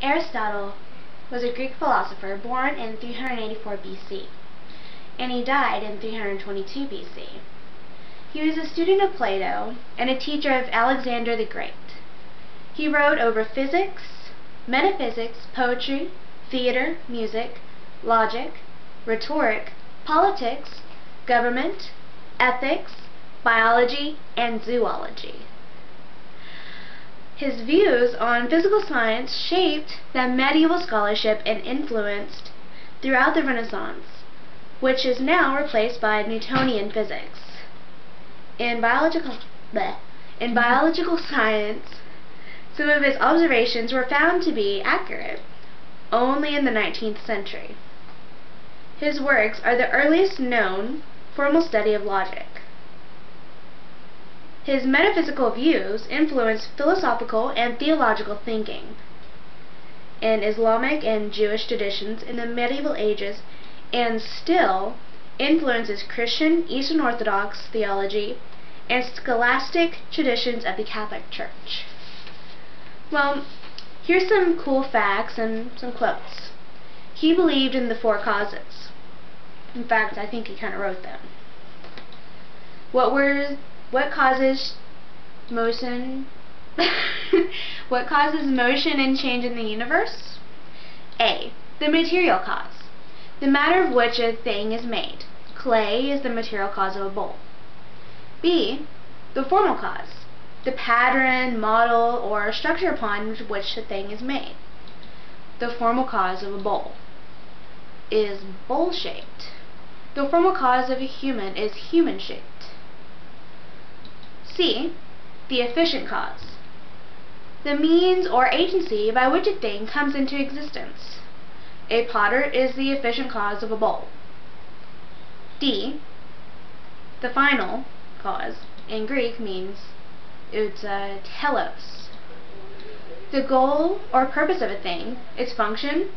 Aristotle was a Greek philosopher born in 384 BC, and he died in 322 BC. He was a student of Plato and a teacher of Alexander the Great. He wrote over physics, metaphysics, poetry, theater, music, logic, rhetoric, politics, government, ethics, biology, and zoology. His views on physical science shaped the medieval scholarship and influenced throughout the Renaissance, which is now replaced by Newtonian physics. In biological science, some of his observations were found to be accurate only in the 19th century. His works are the earliest known formal study of logic. His metaphysical views influenced philosophical and theological thinking in Islamic and Jewish traditions in the medieval ages, and still influences Christian, Eastern Orthodox theology and scholastic traditions of the Catholic Church. Well, here's some cool facts and some quotes. He believed in the four causes. In fact, I think he kind of wrote them. What causes motion? What causes motion and change in the universe? A. The material cause, the matter of which a thing is made. Clay is the material cause of a bowl. B. The formal cause, the pattern, model, or structure upon which a thing is made. The formal cause of a bowl is bowl-shaped. The formal cause of a human is human-shaped. C. The efficient cause, the means or agency by which a thing comes into existence. A potter is the efficient cause of a bowl. D. The final cause, in Greek, means it's telos. The goal or purpose of a thing, its function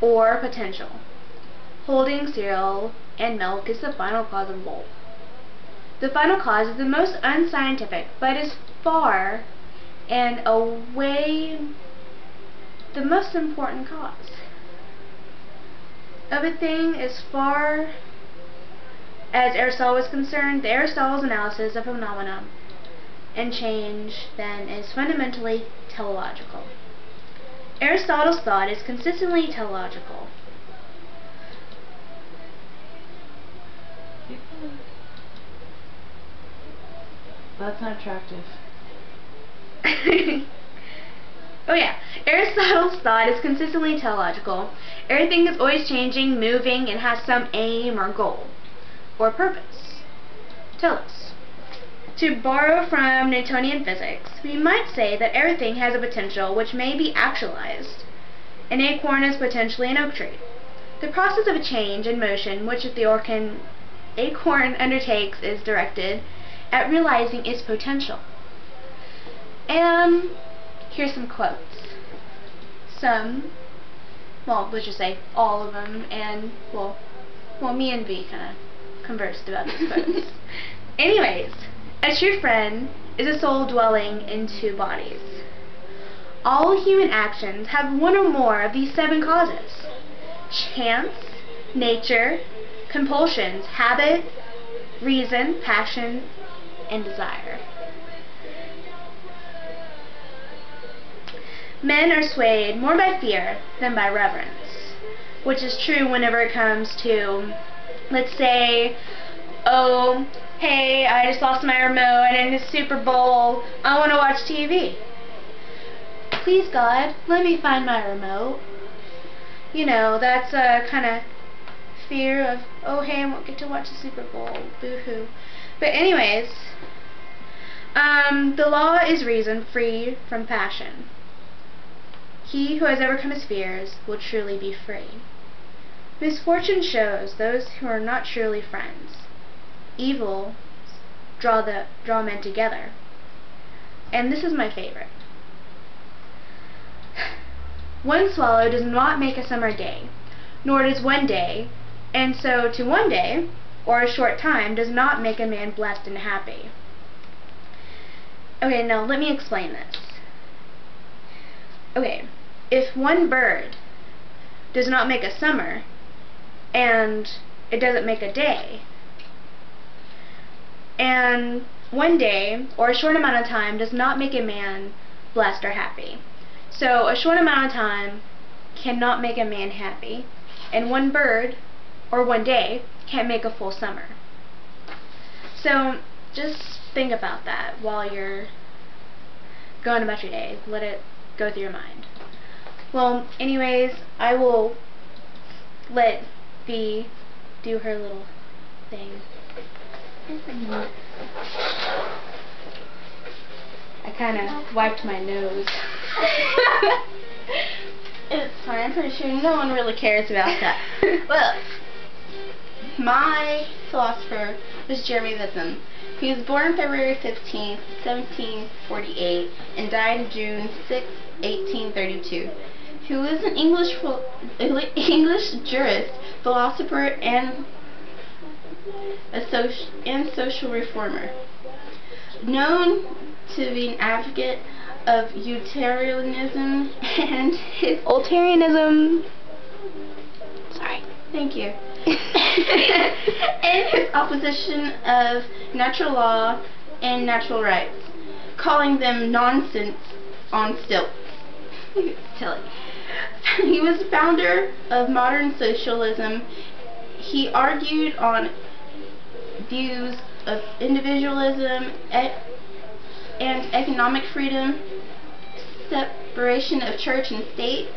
or potential. Holding cereal and milk is the final cause of a bowl. The final cause is the most unscientific, but is far and away the most important cause of a thing. As far as Aristotle was concerned, Aristotle's analysis of phenomena and change then is fundamentally teleological. Aristotle's thought is consistently teleological. That's not attractive. Oh yeah, Aristotle's thought is consistently teleological. Everything is always changing, moving, and has some aim or goal or purpose. Telos. To borrow from Newtonian physics, we might say that everything has a potential which may be actualized. An acorn is potentially an oak tree. The process of a change and motion which the acorn undertakes is directed at realizing its potential. And here's some quotes. Let's just say all of them, and well, me and V kind of conversed about these quotes. Anyways, a true friend is a soul dwelling in two bodies. All human actions have one or more of these seven causes: chance, nature, compulsions, habit, reason, passion, and desire. Men are swayed more by fear than by reverence, which is true whenever it comes to, let's say, oh, hey, I just lost my remote and in the Super Bowl, I want to watch TV. Please God, let me find my remote. You know, that's a kind of fear of, oh hey, I won't get to watch the Super Bowl, boo-hoo. But anyways, the law is reason free from passion. He who has overcome his fears will truly be free. Misfortune shows those who are not truly friends. Evil draw men together. And this is my favorite. One swallow does not make a summer day, nor does one day, and so to one day, or a short time, does not make a man blessed and happy. Okay, now let me explain this. Okay, if one bird does not make a summer, and it doesn't make a day, and one day, or a short amount of time, does not make a man blessed or happy. So a short amount of time cannot make a man happy, and one bird, or one day, can't make a full summer. So just think about that while you're going about your day. Let it go through your mind. Well, anyways, I will let Bea do her little thing. I kind of wiped my nose. It's fine. I'm pretty sure no one really cares about that. Well, my philosopher was Jeremy Bentham. He was born February 15th, 1748, and died June 6, 1832. He was an English jurist, philosopher, and social reformer. Known to be an advocate of utilitarianism and his Ultarianism. Sorry. Thank you. And his opposition of natural law and natural rights, calling them nonsense on stilts. Silly. He was the founder of modern socialism. He argued on views of individualism and economic freedom, separation of church and state,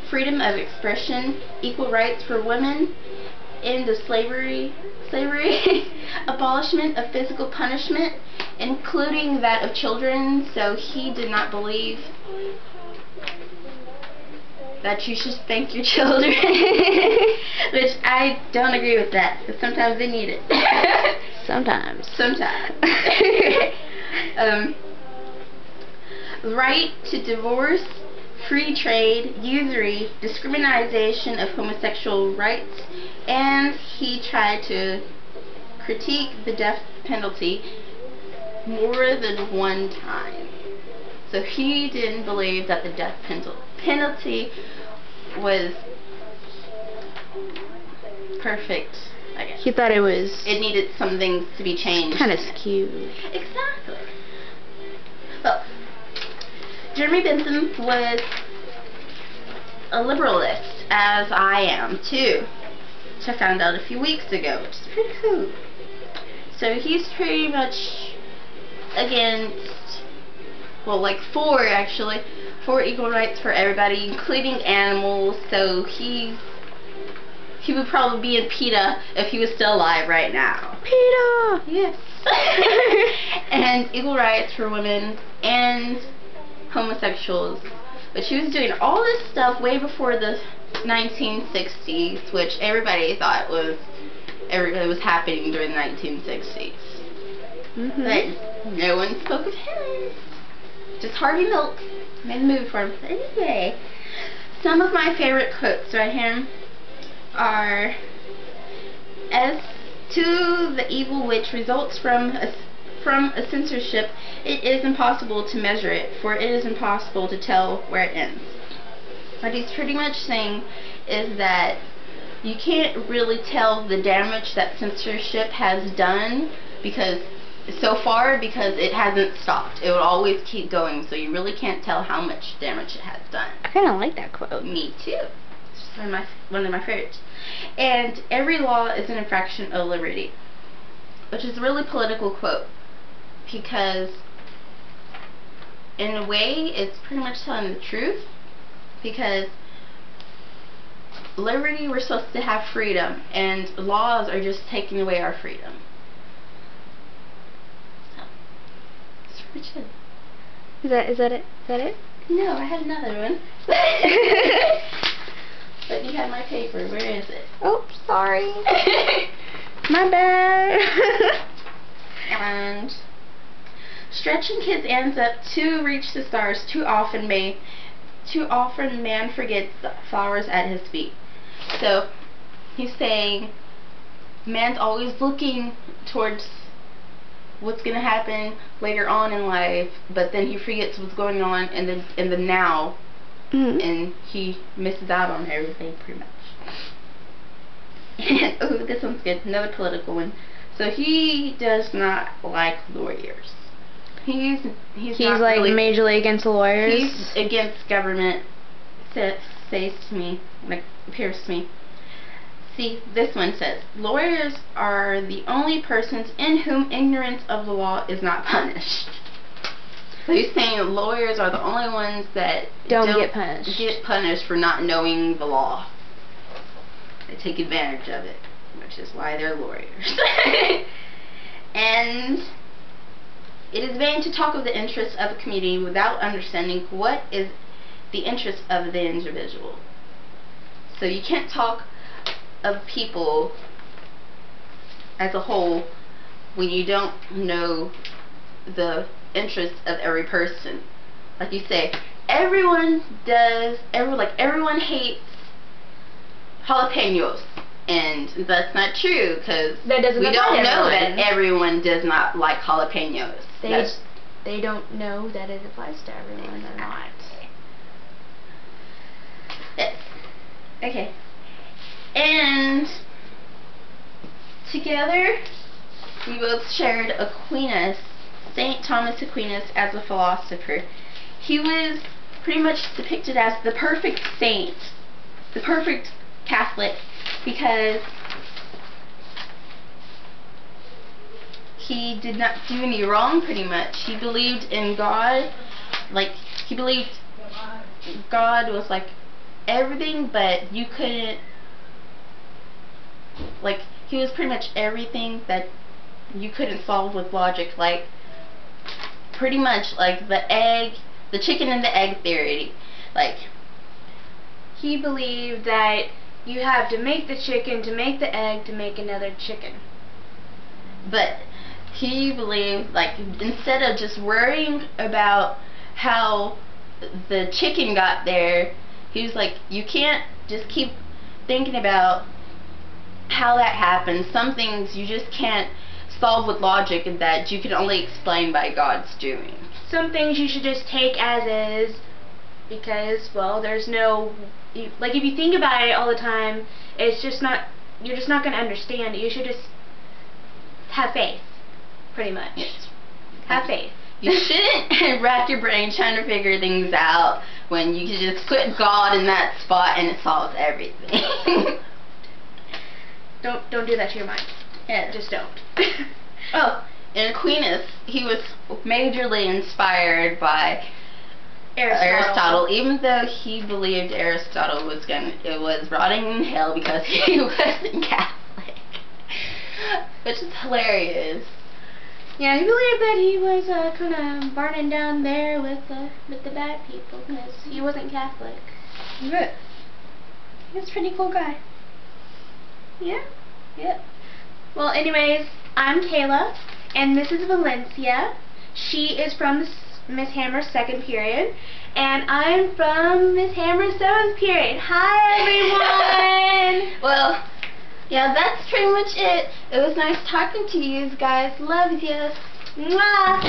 freedom of expression, equal rights for women, end of slavery, abolishment of physical punishment, including that of children. So he did not believe that you should spank your children, which I don't agree with that, but sometimes they need it. Sometimes. Right to divorce, free trade, usury, discrimination of homosexual rights, and he tried to critique the death penalty more than one time. So he didn't believe that the death penalty was perfect, I guess. He thought it was... It needed some things to be changed. kind of skewed. Exactly. Well, Jeremy Bentham was a liberalist, as I am too, which I found out a few weeks ago, which is pretty cool. So he's pretty much against, well, like four equal rights for everybody, including animals. So he would probably be in PETA if he was still alive right now. PETA! Yes. And equal rights for women and homosexuals. But she was doing all this stuff way before the 1960s, which everybody thought was happening during the 1960s. But no one spoke of him. Just Harvey Milk made a movie for him. But anyway, some of my favorite quotes right here are, as to the evil which results from a censorship, it is impossible to measure it, for it is impossible to tell where it ends. What he's pretty much saying is that you can't really tell the damage that censorship has done because it hasn't stopped. It will always keep going, so you really can't tell how much damage it has done. I kind of like that quote. Me too. It's just one of my favorites. And every law is an infraction of liberty, which is a really political quote, because in a way it's pretty much telling the truth, because liberty, we're supposed to have freedom, and laws are just taking away our freedom. So it's pretty good. Is that it? No, I had another one. But you have my paper. Where is it? Oh, sorry. My bad. And stretching his ends up to reach the stars, too often man forgets the flowers at his feet. So he's saying man's always looking towards what's going to happen later on in life, but then he forgets what's going on in the now, and he misses out on everything pretty much. And oh, this one's good. Another political one. So he does not like lawyers. He's not like really, majorly against the lawyers. He's against government. Says to me, like appears to me. See, this one says, lawyers are the only persons in whom ignorance of the law is not punished. So he's saying lawyers are the only ones that don't get punished for not knowing the law. They take advantage of it, which is why they're lawyers. And it is vain to talk of the interests of a community without understanding what is the interest of the individual. So you can't talk of people as a whole when you don't know the interests of every person. Like you say, everyone hates jalapenos, and that's not true, because we don't know that everyone does not like jalapenos. They don't know that it applies to everyone or not. Yes. Okay. And together we both shared Aquinas, St. Thomas Aquinas, as a philosopher. He was pretty much depicted as the perfect saint, the perfect Catholic, because he did not do any wrong pretty much. He believed in God, like he believed God was like everything, but you couldn't, like he was pretty much everything that you couldn't solve with logic, like pretty much like the chicken and the egg theory. Like he believed that you have to make the chicken to make the egg to make another chicken. But he believed, like, instead of just worrying about how the chicken got there, he was like, you can't just keep thinking about how that happened. Some things you just can't solve with logic, and that you can only explain by God's doing. Some things you should just take as is, because, well, there's no, like, if you think about it all the time, it's just not, you're just not going to understand it. You should just have faith, pretty much. Yes. Have faith. You shouldn't rack your brain trying to figure things out when you can just put God in that spot and it solves everything. Don't do that to your mind. Yeah. Just don't. Oh, in Aquinas, he was majorly inspired by Aristotle, even though he believed Aristotle was rotting in hell because he wasn't Catholic, which is hilarious. Yeah, he believed that he was kind of burning down there with the bad people because he wasn't Catholic. Good. He was a pretty cool guy. Yeah. Yeah. Well, anyways, I'm Kayla, and this is Valencia. She is from Miss Hammer's 2nd period, and I'm from Miss Hammer's 7th period. Hi, everyone! Well, yeah, that's pretty much it. It was nice talking to you guys. Love you. Mwah!